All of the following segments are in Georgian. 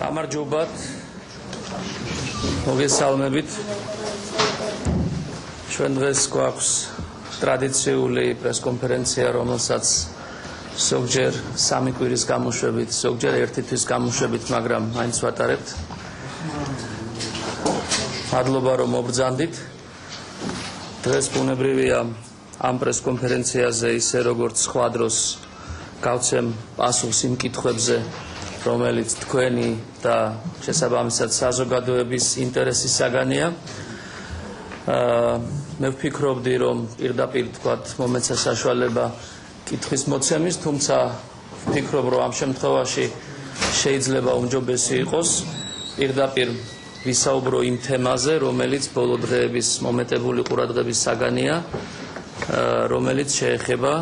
გამარჯობათ, მოგესალმებით. ჩვენ დღეს გვაქვს ტრადიციული პრესკონფერენცია, რომელსაც ზოგჯერ სამი კვირის გამოშვებით, ზოგჯერ ერთი თვის გამოშვებით, მაგრამ მაინც ვატარებთ. მადლობა, რომ მობრძანდით. დღეს ბუნებრივია ამ პრესკონფერენციაზე ისე როგორც სხვა დროს გავცემ პასუხს იმ კითხვებზე, რომელიც თქვენი და შესაბამისად საზოგადოების ინტერესის საგანია. მე ვფიქრობდი, რომ პირდაპირ თქვათ მომეცა საშუალება კითხვის მოცემის, თუმცა ვფიქრობ, რომ ამ შემთხვევაში შეიძლება უმჯობესი იყოს პირდაპირ ვისაუბრო იმ თემაზე, რომელიც ბოლო დღეების მომეტებული ყურადღების საგანია, რომელიც შეეხება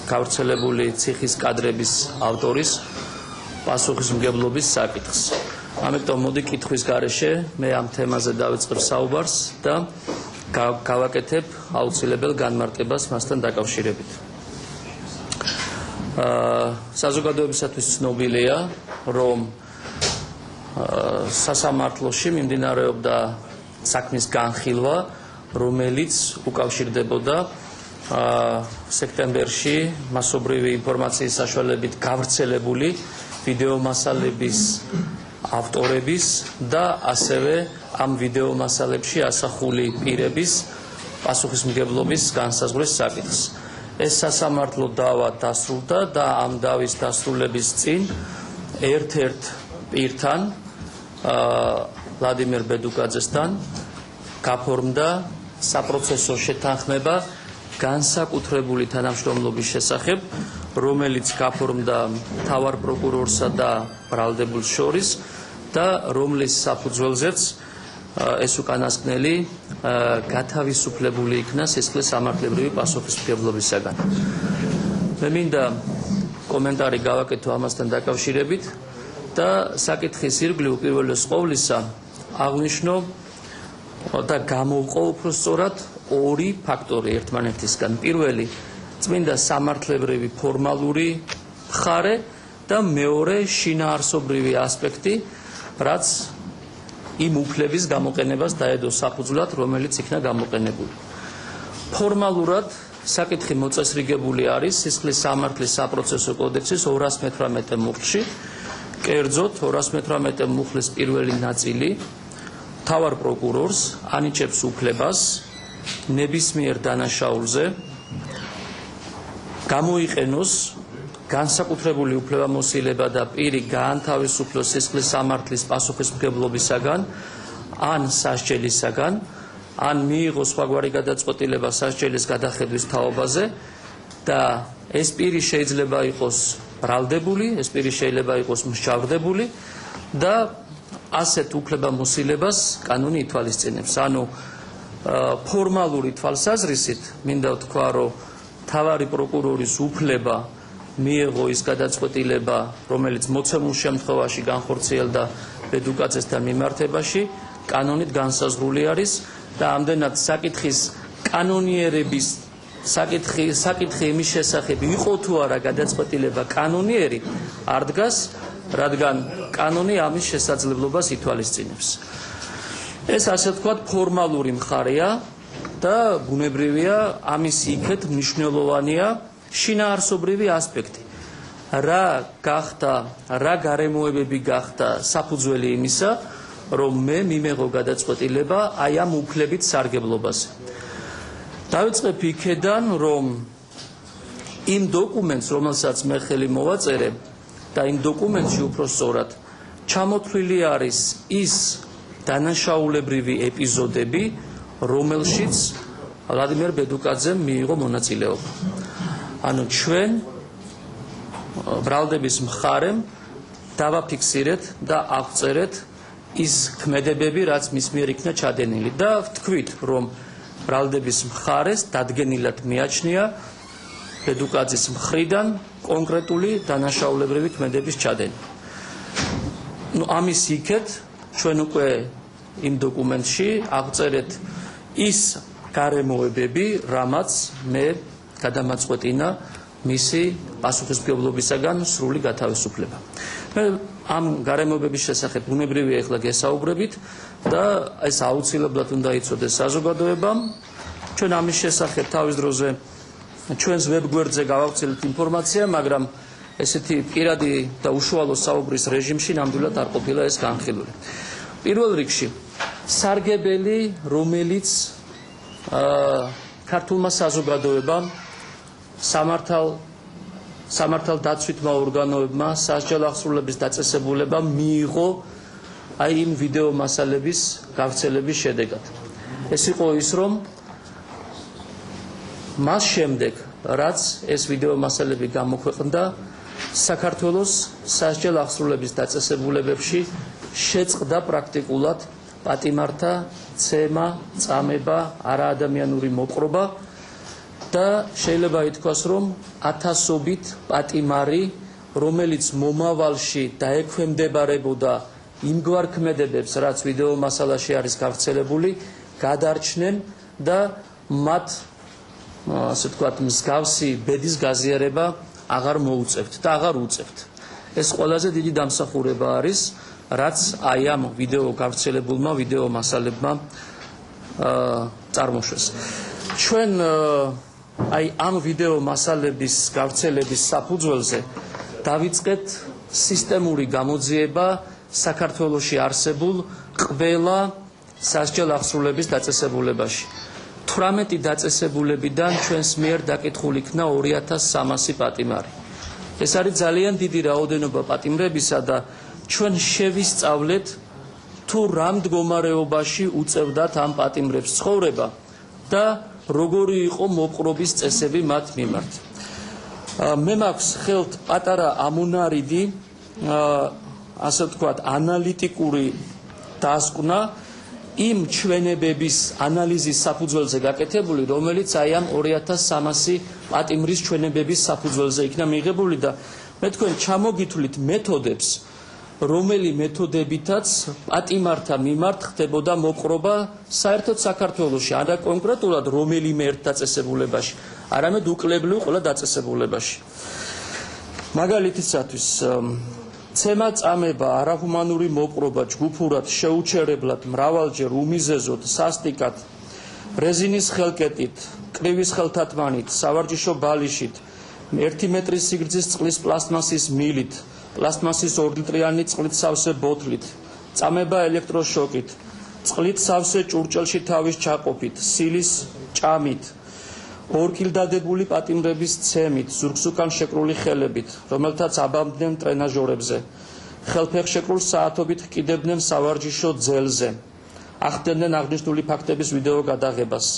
გავრცელებული ციხის კადრების ავტორის პასუხისმგებლობის საკითხს. ამიტომ მოდი კითხვის გარეშე მე ამ თემაზე დავიწყებ საუბარს და გავაკეთებ აუცილებელ განმარტებას მასთან დაკავშირებით. საზოგადოებისათვის ცნობილია, რომ სასამართლოში მიმდინარეობდა საქმის განხილვა, რომელიც უკავშირდებოდა სექტემბერში მასობრივი ინფორმაციის საშუალებით გავრცელებული ვიდეო მასალების ავტორების და ასევე ამ ვიდეო მასალებში ასახული პირების პასუხისმგებლობის განსაზღვრის საკითხს. ეს სასამართლო დავა დასრულდა და ამ დავის დასრულების წინ ერთ-ერთ პირთან, ვლადიმერ ბედუკაძესთან გაფორმდა საპროცესო შეთანხმება განსაკუთრებული თანამშრომლობის შესახებ, რომელიც გაფორმდა მთავარ პროკურორსა და ბრალდებულს შორის და რომლის საფუძველზეც ეს უკანასკნელი გათავისუფლებული იქნა სისხლის სამართლებრივი პასუხისმგებლობისაგან. მე მინდა კომენტარი გავაკეთო ამასთან დაკავშირებით და საკითხის ირგვლივ უპირველეს ყოვლისა აღვნიშნო და გამოვყო უფრო სწორად ორი ფაქტორი ერთმანეთისგან. პირველი, წმინდა სამართლებრივი ფორმალური მხარე და მეორე, შინაარსობრივი ასპექტი, რაც იმ უფლების გამოყენებას დაედო საფუძვლად, რომელიც იქნა გამოყენებული. ფორმალურად საკითხი მოწესრიგებული არის სისხლის სამართლის საპროცესო კოდექსის 218 მუხლში, კერძოდ 218 მუხლის პირველი ნაწილი მთავარ პროკურორს ანიჭებს უფლებას ნებისმიერ დანაშაულზე გამოიყენოს განსაკუთრებული უფლებამოსილება და პირი გაანთავისუფლოს სისხლის სამართლის პასუხისმგებლობისაგან ან სასჯელისაგან, ან მიიღოს სხვაგვარი გადაწყვეტილება სასჯელის გადახედვის თაობაზე და ეს პირი შეიძლება იყოს ბრალდებული, ეს პირი შეიძლება იყოს მსჯავრდებული და ასეთ უფლებამოსილებას კანონი ითვალისწინებს. ანუ ფორმალური თვალსაზრისით მინდა ვთქვა, რომ მთავარი პროკურორის უფლება მიიღო ის გადაწყვეტილება, რომელიც მოცემულ შემთხვევაში განხორციელდა ბედუკაძესთან მიმართებაში, კანონით განსაზღვრული არის და ამდენად საკითხის კანონიერების საკითხი იმის შესახებ იყო თუ არა გადაწყვეტილება კანონიერი არ დგას, რადგან კანონი ამის შესაძლებლობას ითვალისწინებს. ეს ასე ვთქვათ ფორმალური მხარეა და ბუნებრივია ამის იქეთ მნიშვნელოვანია შინაარსობრივი ასპექტი. რა გახდა, რა გარემოებები გახდა საფუძველი იმისა, რომ მე მიმეღო გადაწყვეტილება აი ამ უფლებით სარგებლობაზე. დავიწყებ იქედან, რომ იმ დოკუმენტს, რომელსაც მე ხელი მოვაწერე და იმ დოკუმენტში უფრო სწორად ჩამოთვლილი არის ის დანაშაულებრივი ეპიზოდები, რომელშიც ვლადიმერ ბედუკაძემ მიიღო მონაწილეობა. ანუ ჩვენ ბრალდების მხარემ დავაფიქსირეთ და აღწერეთ ის ქმედებები, რაც მის მიერ იქნა ჩადენილი და ვთქვით, რომ ბრალდების მხარეს დადგენილად მიაჩნია ბედუკაძის მხრიდან კონკრეტული დანაშაულებრივი ქმედების ჩადენა. ნუ ამის იქეთ ჩვენ უკვე იმ დოკუმენტში აღწერეთ ის გარემოებები, რამაც მე გადამაწყვეტინა მისი პასუხისმგებლობისაგან სრული გათავისუფლება. მე ამ გარემოებების შესახებ ბუნებრივია ეხლა გესაუბრებით და ეს აუცილებლად უნდა იცოდეს საზოგადოებამ. ჩვენ ამის შესახებ თავის დროზე ჩვენს ვებგვერდზე გავავრცელებთ ინფორმაცია, მაგრამ ესეთი პირადი და უშუალო საუბრის რეჟიმში ნამდვილად არ ყოფილა ეს განხილული. პირველ რიგში სარგებელი, რომელიც ქართულმა საზოგადოებამ სამართალ დაცვითმა ორგანოებმა სასჯელ აღსრულების დაწესებულება მიიღო აი იმ ვიდეო მასალების გავრცელების შედეგად. ეს იყო ის, რომ მას შემდეგ, რაც ეს ვიდეო მასალები გამოქვეყნდა, საქართველოს სასჯელ აღსრულების დაწესებულებებში შეწყდა პრაქტიკულად პატიმართა ცემა, წამება, არაადამიანური მოპყრობა და შეიძლება ითქვას, რომ ათასობით პატიმარი, რომელიც მომავალში დაექვემდებარებოდა იმგვარ ქმედებებს, რაც ვიდეო მასალაში არის გავრცელებული, გადარჩნენ და მათ ასე ვთქვათ, მსგავსი ბედის გაზიარება აღარ მოუწევთ და აღარ უწევთ. ეს ყველაზე დიდი დამსახურება არის, რაც აი ამ ვიდეო გავრცელებულმა ვიდეო მასალებმა წარმოშვეს. ჩვენ აი ამ ვიდეო მასალების გავრცელების საფუძველზე დავიწყეთ სისტემური გამოძიება საქართველოში არსებულ ყველა სასჯელ აღსრულების დაწესებულებაში. 18 დაწესებულებიდან ჩვენს მიერ დაკითხული იქნა 2300 პატიმარი. ეს არის ძალიან დიდი რაოდენობა პატიმრებისა და ჩვენ შევისწავლეთ თუ რა მდგომარეობაში უწევდათ ამ პატიმრებს ცხოვრება და როგორი იყო მოპყრობის წესები მათ მიმართ. მე მაქვს ხელთ პატარა ამონარიდი, ასე ვთქვათ, ანალიტიკური დასკვნა იმ ჩვენებების ანალიზის საფუძველზე გაკეთებული, რომელიც აი ამ 2300 პატიმრის ჩვენებების საფუძველზე იქნა მიღებული და მე თქვენ ჩამოგითვლით მეთოდებს, რომელი მეთოდებითაც პატიმართა მიმართ ხდებოდა მოპყრობა საერთოდ საქართველოში, არა კონკრეტულად რომელიმე ერთ დაწესებულებაში, არამედ უკლებლივ ყველა დაწესებულებაში. მაგალითისათვის ცემა, წამება, არაჰუმანური მოპყრობა ჯგუფურად, შეუჩერებლად, მრავალჯერ, უმიზეზოდ, სასტიკად, რეზინის ხელკეტით, კრივის ხელთათმანით, სავარჯიშო ბალიშით, 1 მეტრის სიგრძის წყლის პლასტმასის მილით, პლასტმასის 2 ლიტრიანი წყლით სავსე ბოთლით, წამება ელექტროშოკით, წყლით სავსე ჭურჭელში თავის ჩაყოფით, სილის ჭამით, ორკილდადებული პატიმრების ცემით, ზურგს უკან შეკრული ხელებით, რომელთაც აბამდნენ ტრენაჟორებზე, ხელფეხშეკრულ საათობით ჰკიდებდნენ სავარჯიშო ძელზე, ახდენდნენ აღნიშნული ფაქტების ვიდეო გადაღებას.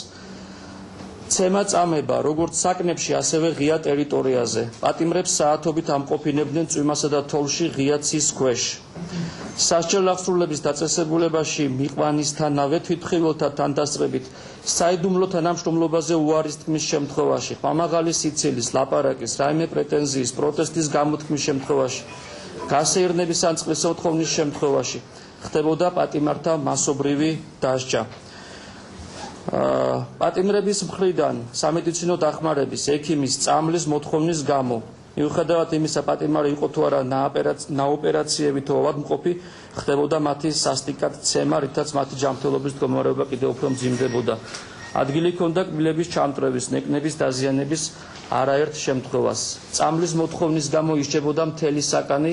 ცემა, წამება, როგორც საკნებში, ასევე ღია ტერიტორიაზე. პატიმრებს საათობით ამყოფინებდნენ წვიმასა და თოვლში ღია ცის ქვეშ. სასჯელ აღსრულების დაწესებულებაში მიყვანისთანავე თვითმხილველთა თანდასწრებით საიდუმლო თანამშრომლობაზე უარის თქმის შემთხვევაში, ხმამაღალი სიცილის, ლაპარაკის, რაიმე პრეტენზიის, პროტესტის გამოთქმის შემთხვევაში, გასეირნების ან წყლის უთხოვნის შემთხვევაში ხდებოდა პატიმართა მასობრივი დასჯა. პატიმრების მხრიდან სამედიცინო დახმარების, ექიმის, წამლის მოთხოვნის გამო, მიუხედავად იმისა, პატიმარი იყო თუ არა ნაოპერაციებით ავადმყოფი, ხდებოდა მათი სასტიკად ცემა, რითაც მათი ჯანმრთელობის მდგომარეობა კიდევ უფრო მძიმდებოდა. ადგილი ჰქონდა კბილების ჩამტვრევის, ნეკნების დაზიანების არაერთ შემთხვევას. წამლის მოთხოვნის გამო ისჯებოდა მთელი საკანი,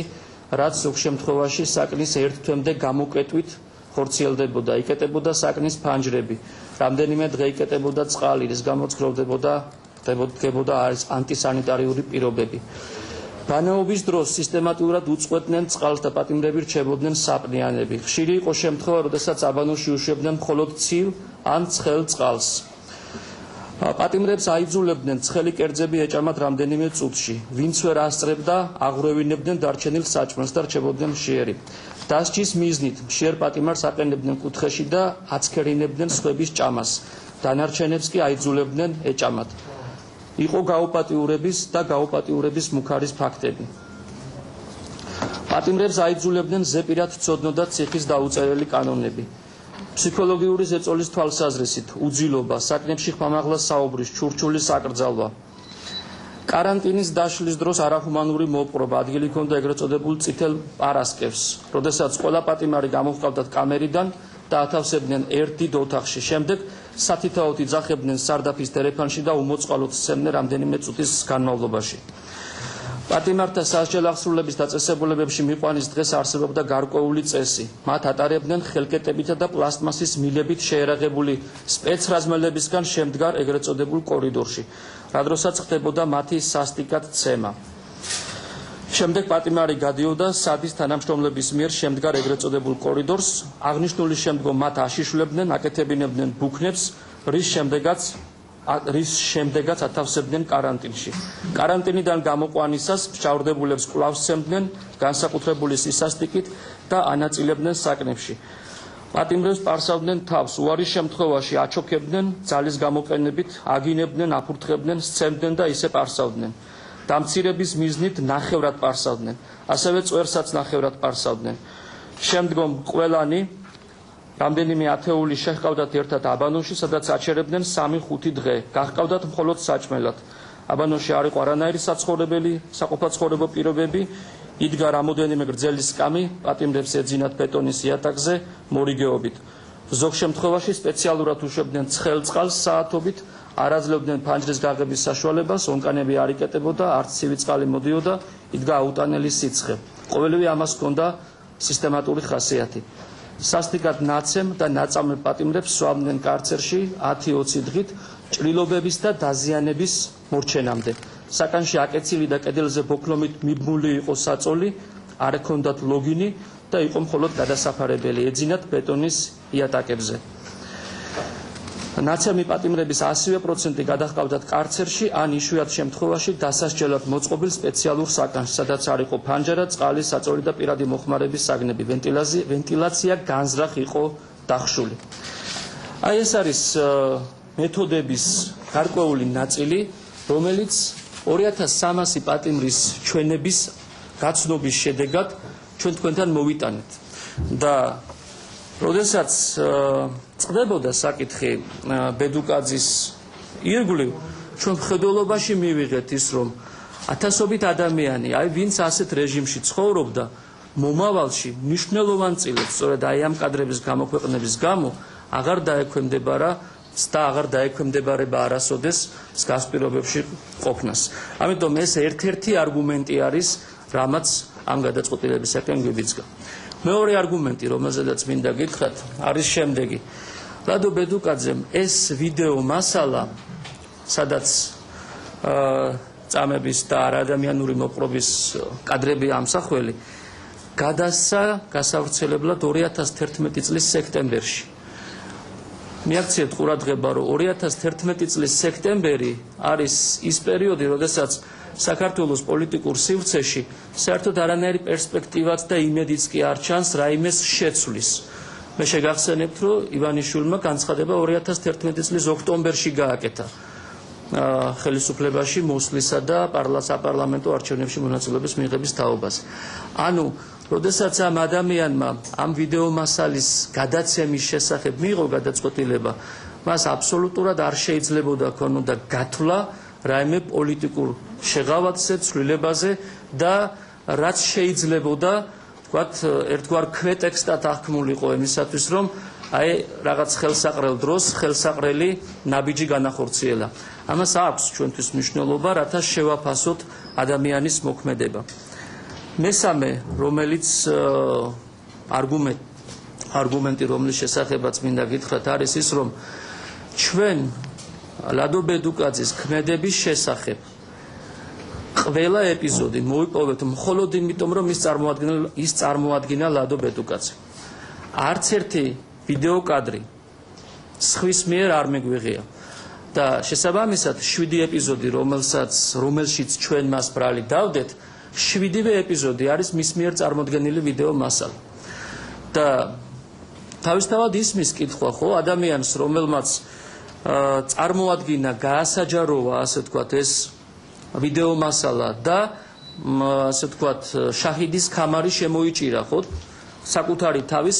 რაც ზოგ შემთხვევაში საკნის ერთ თვემდე გამოკეტვით ხორციელდებოდა, იკეტებოდა საკნის ფანჯრები, რამდენიმე დღე იკეტებოდა წყალი, რის გამოც ხდებოდა ანტისანიტარიული პირობები. ბანაობის დროს სისტემატურად უწყვეტდნენ წყალს და პატიმრები რჩებოდნენ საპნიანები. ხშირი იყო შემთხვევა, როდესაც აბანოში უშვებდნენ მხოლოდ ცივ ან ცხელ წყალს. პატიმრებს აიძულებდნენ ცხელი კერძები ეჭამათ რამდენიმე წუთში. ვინც ვერ ასწრებდა, აღვრევინებდნენ დარჩენილ საჭმელს და რჩებოდნენ მშიერი. დასჯის მიზნით მშიერ პატიმარს აყენებდნენ კუთხეში და აცქერინებდნენ სხვების ჭამას. დანარჩენებს კი აიძულებდნენ ეჭამათ. იყო გაუპატიურების და გაუპატიურების მუქარის ფაქტები. პატიმრებს აიძულებდნენ ზეპირად ცოდნოდათ ციხის დაუწერელი კანონები. ფსიქოლოგიური ზეწოლის თვალსაზრისით უძილობა, საკნებში ხმამაღლა საუბრის, ჩურჩულის აკრძალვა. კარანტინის დაშლის დროს არახუმანური მოპყრობა, ადგილი ჰქონდა ეგრეთ წოდებულ წითელ პარასკევს, როდესაც ყველა პატიმარი გამოჰყავდათ კამერიდან და ათავსებდნენ ერთ დიდ ოთახში. შემდეგ სათითაოდ იძახებდნენ სარდაფის ტელეფონში და უმოწყალოდ სცემდნენ რამდენიმე წუთის განმავლობაში. პატიმართა სასჯელ აღსრულების დაწესებულებებში მიყვანის დღეს არსებობდა გარკვეული წესი. მათ ატარებდნენ ხელკეტებითა და პლასტმასის მილებით შეერაღებული სპეცრაზმელებისგან შემდგარ ეგრეთ წოდებულ კორიდორში, რა დროსაც ხდებოდა მათი სასტიკად ცემა. შემდეგ პატიმარი გადიოდა სადის თანამშრომლების მიერ შემდგარ ეგრეთ წოდებულ კორიდორს, აღნიშნული შემდგომ მათ აშიშვლებდნენ, აკეთებინებდნენ ბუქნებს, რის შემდეგაც ათავსებდნენ კარანტინში. კარანტინიდან გამოყვანისას მსჯავრდებულებს კვლავ სცემდნენ განსაკუთრებული სისასტიკით და ანაწილებდნენ საკნებში. პატიმრებს პარსავდნენ თავს, უარის შემთხვევაში აჩოქებდნენ ძალის გამოყენებით, აგინებდნენ, აფურთხებდნენ, სცემდნენ და ისე პარსავდნენ. დამცირების მიზნით ნახევრად პარსავდნენ, ასევე წვერსაც ნახევრად პარსავდნენ. შემდგომ ყველანი რამდენიმე ათეული შეჰყავდათ ერთად აბანოში, სადაც აჩერებდნენ 3-5 დღე. გაჰყავდათ მხოლოდ საჭმელად. აბანოში არ იყო არანაირი საყოფაცხოვრებო პირობები, იდგა რამოდენიმე გრძელი სკამი, პატიმრებს ეძინათ ბეტონის იატაკზე მორიგეობით. ზოგ შემთხვევაში სპეციალურად უშვებდნენ ცხელ წყალს საათობით, არ აძლევდნენ ფანჯრის გაღების საშუალებას, ონკანები არ იკეტებოდა, არც ცივი წყალი მოდიოდა, იდგა აუტანელი სიცხე. ყოველივე ამას ჰქონდა სისტემატური ხასიათი. სასტიკად ნაცემ და ნაწამებ პატიმრებს სვამდნენ კარცერში 10-20 დღით ჭრილობების და დაზიანების მორჩენამდე. საკანში აკეცილი და კედელზე ბოქლომით მიბმული იყო საწოლი, არ ჰქონდათ ლოგინი და იყო მხოლოდ გადასაფარებელი, ეძინათ ბეტონის იატაკებზე. ნაცემი პატიმრების 100% გადაჰყავდათ კარცერში, ან იშვიათ შემთხვევაში დასასჯელად მოწყობილ სპეციალურ საკანში, სადაც არ იყო ფანჯარა, წყალი, საწოლი და პირადი მოხმარების საგნები. ვენტილაცია განზრახ იყო დახშული. აი ეს არის მეთოდების გარკვეული ნაწილი, რომელიც 2300 პატიმრის ჩვენების გაცნობის შედეგად ჩვენ თქვენთან მოვიტანეთ. და როდესაც წდებოდა საკითხი ბედუკაძის ირგვლივ, ჩვენ მხედველობაში მივიღეთ ის, რომ ათასობით ადამიანი, აი ვინც ასეთ რეჟიმში ცხოვრობდა, მომავალში მნიშვნელოვან წილებს, სწორედ აი ამ კადრების გამოქვეყნების გამო, აღარ დაექვემდებარება არასოდეს მსგავს პირობებში ყოფნას. ამიტომ ეს ერთ-ერთი არგუმენტი არის, რამაც ამ გადაწყვეტილებისაკენ გვიბიძგა. მეორე არგუმენტი, რომელზედაც მინდა გითხრათ, არის შემდეგი. ლადო ბედუკაძემ ეს ვიდეო მასალა, სადაც წამების და არადამიანური მოპყრობის კადრები ამსახველი, გადასცა გასავრცელებლად 2011 წლის სექტემბერში. მიაქციეთ ყურადღება, რომ 2011 წლის სექტემბერი არის ის პერიოდი, როდესაც საქართველოს პოლიტიკურ სივრცეში საერთოდ არანაირი პერსპექტივაც და იმედიც კი არ ჩანს რაიმეს შეცვლის. მე შეგახსენებთ, რომ ივანიშვილმა განცხადება 2011 წლის ოქტომბერში გააკეთა ხელისუფლებაში მოსვლისა და საპარლამენტო არჩევნებში მონაწილეობის მიღების თაობაზე. ანუ, როდესაც ამ ადამიანმა ამ ვიდეო მასალის გადაცემის შესახებ მიიღო გადაწყვეტილება, მას აბსოლუტურად არ შეიძლებოდა ქონოდა გათვლა რაიმე პოლიტიკურ შეღავათზე, ცვლილებაზე და რაც შეიძლებოდა, ვთქვათ, ერთგვარ ქვეტექსტად აღქმულიყო იმისათვის, რომ აი რაღაც ხელსაყრელ დროს ხელსაყრელი ნაბიჯი განახორციელა. ამას აქვს ჩვენთვის მნიშვნელობა, რათა შევაფასოთ ადამიანის მოქმედება. მესამე, რომელიც არგუმენტი, რომლის შესახებაც მინდა გითხრათ, არის ის, რომ ჩვენ ლადო ბედუკაძის ქმედების შესახებ ყველა ეპიზოდი მოვიპოვეთ მხოლოდ იმიტომ, რომ ის წარმოადგინა ლადო ბედუკაძე. არც ერთი ვიდეო კადრი სხვის მიერ არ მეგვიღია. და შესაბამისად 7 ეპიზოდი, რომელშიც ჩვენ მას ბრალი დავდეთ, 7-ვე ეპიზოდი არის მის მიერ წარმოდგენილი ვიდეო მასალა. და თავისთავად ისმის კითხვა, ხო, ადამიანს, რომელმაც წარმოადგინა, გაასაჯაროვა, ასე ვთქვათ, ეს ვიდეო მასალა და ასე ვთქვათ, შაჰიდის ქამარი შემოიჭირა, ხო? საკუთარი თავის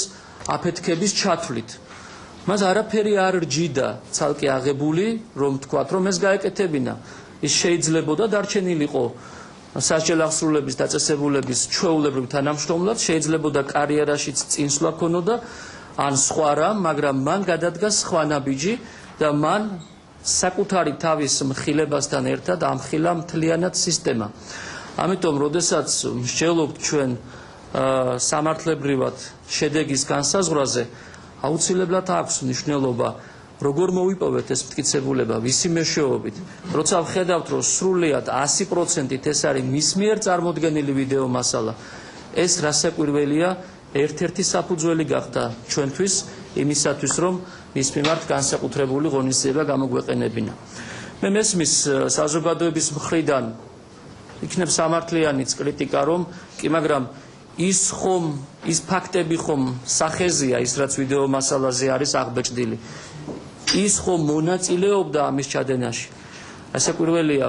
აფეთქების ჩათვლით. მას არაფერი არ რჯიდა ცალკე აღებული, რომ ვთქვათ, რომ ეს გაეკეთებინა. ის შეიძლებოდა დარჩენილიყო სასჯელ აღსრულების დაწესებულების ჩვეულებრივ თანამშრომლად, შეიძლებოდა კარიერაშიც წინსვლა ქონოდა, ან სხვა რამ, მაგრამ მან გადადგა სხვა ნაბიჯი და მან საკუთარი თავის მხილებასთან ერთად ამხილა მთლიანად სისტემა. ამიტომ, როდესაც მსჯელობთ ჩვენ სამართლებრივად შედეგის განსაზღვრაზე, აუცილებლად აქვს მნიშვნელობა, როგორ მოვიპოვეთ ეს მტკიცებულება, ვისი მეშვეობით. როცა ვხედავთ, რომ სრულიად 100%-ით ეს არის მის მიერ წარმოდგენილი ვიდეო მასალა, ეს რასაკვირველია, ერთ-ერთი საფუძველი გახდა ჩვენთვის იმისათვის, რომ მის მიმართ განსაკუთრებული ღონისძიება გამოგვეყენებინა. მე მესმის საზოგადოების მხრიდან იქნებ სამართლიანიც კრიტიკა, რომ კი, მაგრამ ის ფაქტები ხომ სახეზია, ის რაც ვიდეო მასალაზე არის აღბეჭდილი. ის ხომ მონაწილეობდა ამის ჩადენაში. რასაკვირველია,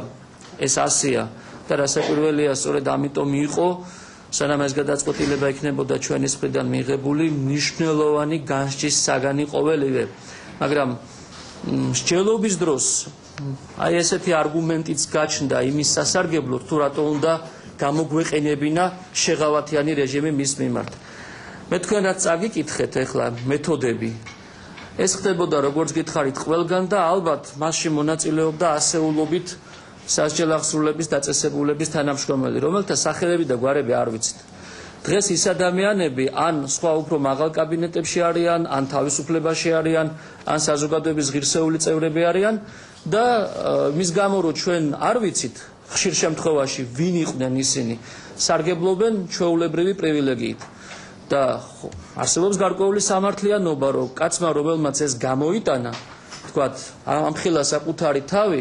ეს ასია და რასაკვირველია, სწორედ ამიტომ იყო, სანამ ეს გადაწყვეტილება იქნებოდა ჩვენის მხრიდან მიღებული, მნიშვნელოვანი განსჯის საგანი ყოველივე. მაგრამ მსჯელობის დროს აი ესეთი არგუმენტიც გაჩნდა იმის სასარგებლოდ, თუ რატო უნდა გამოგვეყენებინა შეღავათიანი რეჟიმი მის მიმართ. მე თქვენაც წაგიკითხეთ ახლა მეთოდები. ეს ხდებოდა, როგორც გითხარით, ყველგან და ალბათ მასში მონაწილეობდა ასეულობით სასჯელ აღსრულების დაწესებულების თანამშრომელი, რომელთა სახელები და გვარები არ ვიცით. დღეს ის ადამიანები ან სხვა უფრო მაღალ კაბინეტებში არიან, ან თავისუფლებაში არიან, ან საზოგადოების ღირსეული წევრები არიან და მის გამო რომ ჩვენ არ ვიცით ხშირ შემთხვევაში ვინ იყვნენ ისინი, სარგებლობენ ჩვეულებრივი პრივილეგიით. და არსებობს გარკვეული სამართლიანობა, რომ კაცმა, რომელმაც ეს გამოიტანა, ვთქვათ, ამხილა საკუთარი თავი,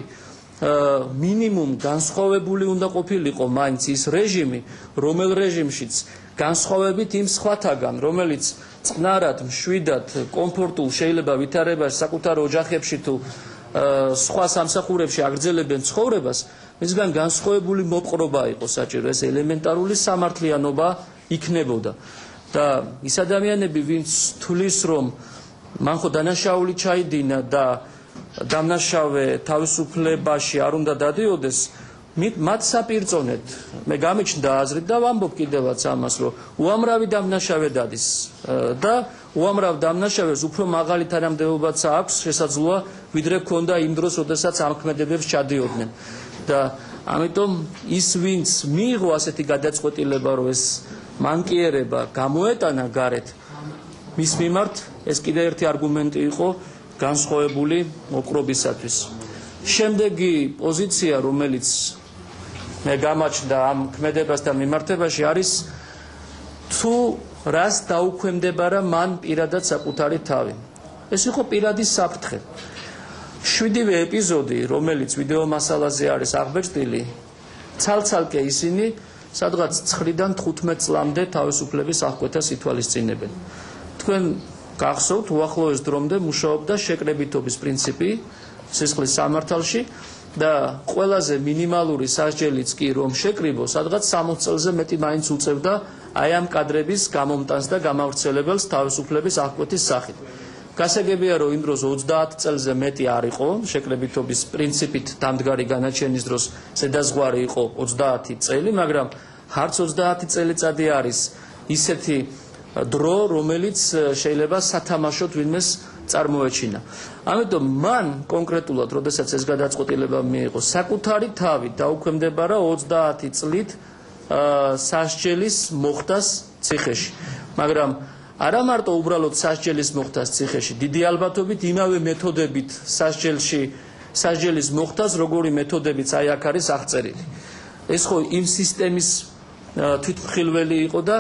მინიმუმ განსხვავებული უნდა ყოფილიყო მაინც ის რეჟიმი, რომელ რეჟიმშიც განსხვავებით იმ სხვათაგან, რომელიც წყნარად, მშვიდად, კომფორტულ შეიძლება ვითარებაში საკუთარ ოჯახებში თუ სხვა სამსახურებში აგრძელებენ ცხოვრებას, მისგან განსხვავებული მოპყრობა იყო საჭირო, ეს ელემენტარული სამართლიანობა იქნებოდა. და ის ადამიანები, ვინც თulis რომ მან ხო დანაშაული ჩაიდინა და დამნაშავე თავისუფლებაში არ უნდა დადიოდეს, მათ საპირწონეთ. მე გამიჩნდა აზრით და ვამბობ კიდევაც ამას, რომ უამრავი დამნაშავე დადის და უამრავ დამნაშავეს უფრო მაღალი თანამდებობაც აქვს შესაძლოა, ვიდრე ქონდა იმ დროს, როდესაც ამ ქმედებებს ჩადიოდნენ. და ამიტომ ის, ვინც მიიღო ასეთი გადაწყვეტილება, რომ ეს მანკიერება გამოეტანა გარეთ, მის მიმართ ეს კიდევ ერთი არგუმენტი იყო განსხვავებული მოპყრობისათვის. შემდეგი პოზიცია, რომელიც მე გამაჩნდა ამ ქმედებასთან მიმართებაში, არის თუ რას დაუქვემდებარა მან პირადად საკუთარი თავი. ეს იყო პირადი საფრთხე. 7-ვე ეპიზოდი, რომელიც ვიდეო მასალაზე არის აღბეჭდილი, ცალ-ცალკე ისინი სადღაც 9-დან 15 წლამდე თავისუფლების აღკვეთას ითვალისწინებენ. თქვენ გახსოვთ, უახლოეს დრომდე მუშაობდა შეკრებითობის პრინციპი სისხლის სამართალში და ყველაზე მინიმალური სასჯელიც კი რომ შეკრიბო, სადღაც 60 წელზე მეტი მაინც უწევდა აი ამ კადრების გამომტანს და გამავრცელებელს თავისუფლების აღკვეთის სახით. გასაგებია, რომ იმ დროს 30 წელზე მეტი არ იყო შეკრებითობის პრინციპით დამდგარი განაჩენის დროს ზედაზღვარი იყო 30 წელი, მაგრამ არც 30 წელიწადი არის ისეთი დრო, რომელიც შეიძლება სათამაშოდ ვინმეს წარმოეჩინა. ამიტომ მან კონკრეტულად, როდესაც ეს გადაწყვეტილება მიიღო, საკუთარი თავი დაუქვემდებარა 30 წლით სასჯელის მოხდას ციხეში. მაგრამ არა მარტო უბრალოდ სასჯელის მოხდას ციხეში, დიდი ალბათობით იმავე მეთოდებით სასჯელის მოხდას, როგორი მეთოდებიც აი აქ არის აღწერილი. ეს ხო იმ სისტემის თვითმხილველი იყო და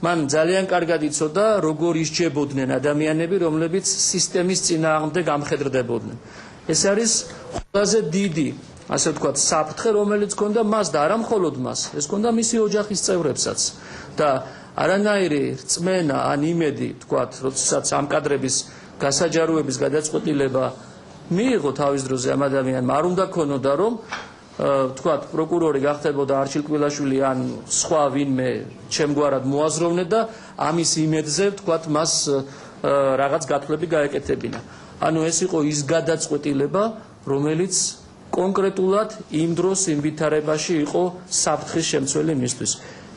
მან ძალიან კარგად იცოდა, როგორ ისჯებოდნენ ადამიანები, რომლებიც სისტემის წინააღმდეგ ამხედრდებოდნენ. ეს არის ყველაზე დიდი, ასე ვთქვათ, საფრთხე, რომელიც ჰქონდა მას და არა მხოლოდ მას, ეს ჰქონდა მისი ოჯახის წევრებსაც. და არანაირი რწმენა ან იმედი, ვთქვათ, როდესაც ამ კადრების გასაჯაროების გადაწყვეტილება მიიღო თავის დროზე ამ ადამიანმა, არ უნდა ქონოდა, რომ თქვათ პროკურორი გახდებოდა არჩილ კვილაშვილი ან სხვა ვინმე ჩემგვარად მოაზროვნე და ამის იმედზე თქვათ მას რაღაც გათვლები გაეკეთებინა. ანუ ეს იყო ის გადაწყვეტილება, რომელიც კონკრეტულად იმ დროს იმ ვითარებაში იყო საფრთხის შემცველი მისთვის.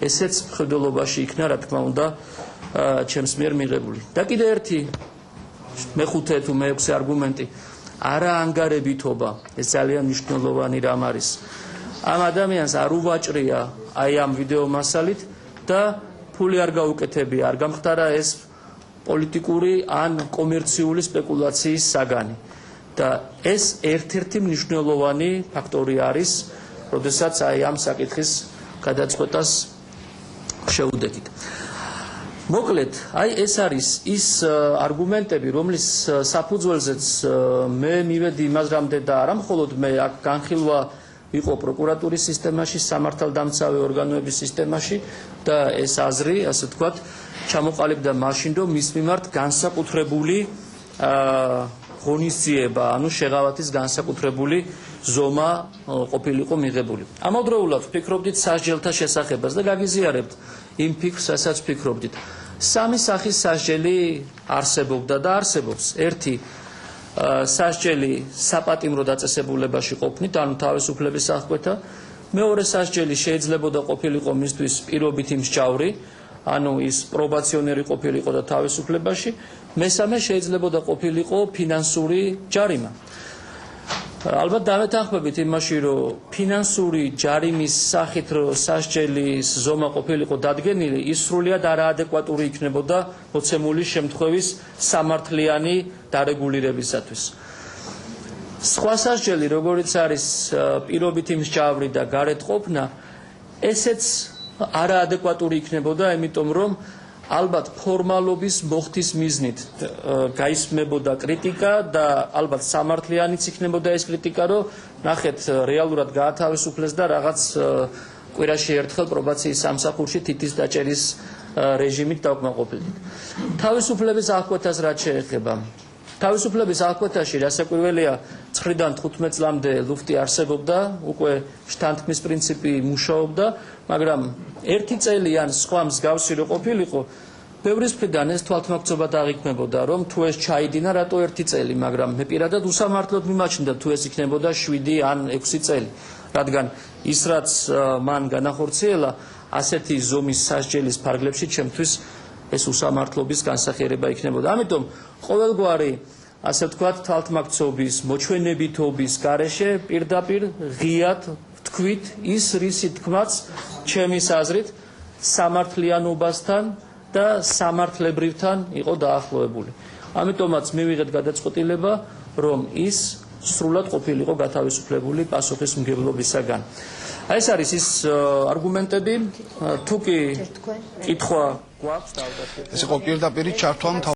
ესეც მხედველობაში იქნა, რა თქმა უნდა, ჩემს მიერ მიღებული. და კიდე ერთი მეხუთე თუ მეექვსე არგუმენტი, არაანგარებითობა, ეს ძალიან მნიშვნელოვანი რამ არის. ამ ადამიანს არ უვაჭრია აი ამ ვიდეო მასალით და ფული არ გაუკეთებია, არ გამხდარა ეს პოლიტიკური ან კომერციული სპეკულაციის საგანი. და ეს ერთ-ერთი მნიშვნელოვანი ფაქტორი არის, როდესაც აი ამ საკითხის გადაწყვეტას შევუდექით. მოკლედ, აი ეს არის ის არგუმენტები, რომლის საფუძველზეც მე მივედი იმაზრამდე და არა მხოლოდ მე, აქ განხილვა იყო პროკურატურის სისტემაში, სამართალდამცავი ორგანოების სისტემაში და ეს აზრი, ასე ვთქვათ, ჩამოყალიბდა მაშინ, რომ მის მიმართ განსაკუთრებული ღონისძიება, ანუ შეღავათის განსაკუთრებული ზომა ყოფილიყო მიღებული. ამავდროულად ვფიქრობდით სასჯელთა შესახებას და გაგიზიარებთ იმ ფიქრს, რასაც ვფიქრობდით. სამი სახის სასჯელი არსებობდა და არსებობს. ერთი სასჯელი საპატიმრო დაწესებულებაში ყოფნით, ანუ თავისუფლების აღკვეთა. მეორე სასჯელი შეიძლებოდა ყოფილიყო მისთვის პირობითი მსჯავრი, ანუ ის პრობაციონერი ყოფილიყო და თავისუფლებაში. მესამე შეიძლებოდა ყოფილიყო ფინანსური ჯარიმა. ალბათ დამეთანხმებით იმაში, რომ ფინანსური ჯარიმის სახით სასჯელის ზომა ყოფილიყო დადგენილი, ის სრულიად არაადეკვატური იქნებოდა მოცემული შემთხვევის სამართლიანი დარეგულირებისათვის. სხვა სასჯელი, როგორიც არის პირობითი მსჯავრი და გარეთ ყოფნა, ესეც არაადეკვატური იქნებოდა, იმიტომ რომ ალბათ ფორმალობის მოხდის მიზნით გაისმებოდა კრიტიკა და ალბათ სამართლიანიც იქნებოდა ეს კრიტიკა, რომ ნახეთ რეალურად გაათავისუფლეს და რაღაც კვირაში ერთხელ პრობაციის სამსახურში თითის დაჭერის რეჟიმით დავკმაყოფილდით. თავისუფლების აღკვეთას რაც შეეხება. თავისუფლების აღკვეთაში რასაკვირველია 9-დან 15 წლამდე ლუფტი არსებობდა, უკვე შთანთქმის პრინციპი მუშაობდა, მაგრამ ერთი წელი ან სხვა მსგავსი რო ყოფილიყო, ბევრის მხრიდან ეს თვალთმაქცობა დაღიქმებოდა, რომ თუ ეს ჩაიდინა, რატო ერთი წელი, მაგრამ მე პირადად უსამართლოდ მიმაჩნდა, თუ ეს იქნებოდა 7 ან 6 წელი, რადგან ის რაც მან განახორციელა, ასეთი ზომის სასჯელის ფარგლებში ჩემთვის ეს უსამართლობის განსახიერება იქნებოდა. ამიტომ ყოველგვარი, ასე ვთქვათ, თვალთმაქცობის, მოჩვენებითობის გარეშე პირდაპირ ღიად ვთქვით ის რისი თქმაც ჩემის აზრით სამართლიანობასთან და სამართლებრივთან იყო დაახლოებული. ამიტომაც მივიღეთ გადაწყვეტილება, რომ ის სრულად ყოფილიყო გათავისუფლებული პასუხისმგებლობისაგან. ეს არის ის არგუმენტები, თუ კი კითხვა გვაქვს, ეს იყო პირდაპირ ჩართვა